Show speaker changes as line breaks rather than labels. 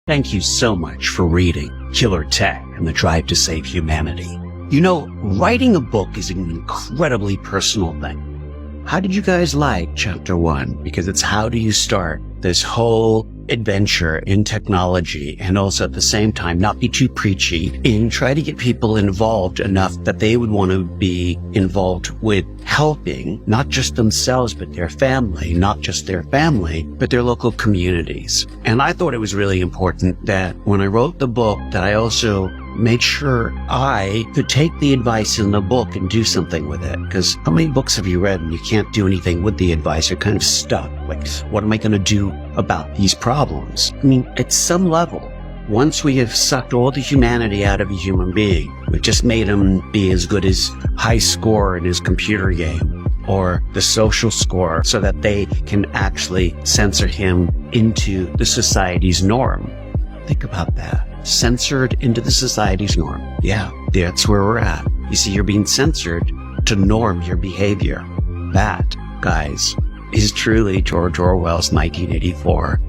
Thank you so much for reading Killer Tech and the Drive to Save Humanity. You know, writing a book is an incredibly personal thing. How did you guys like chapter 1? Because it's how do you start this whole adventure in technology and also at the same time not be too preachy and try to get people involved enough that they would want to be involved with helping not just themselves but their family, not just their family but their local communities. And I thought it was really important that when I wrote the book that I also made sure I could take the advice in the book and do something with it. Because how many books have you read and you can't do anything with the advice? You're kind of stuck. Like, what am I going to do about these problems? I mean, at some level, once we have sucked all the humanity out of a human being, we've just made him be as good as high score in his computer game or the social score so that they can actually censor him into the society's norm. Think about that. Censored into the society's norm. Yeah, that's where we're at. You see, you're being censored to norm your behavior. That, guys, is truly George Orwell's 1984.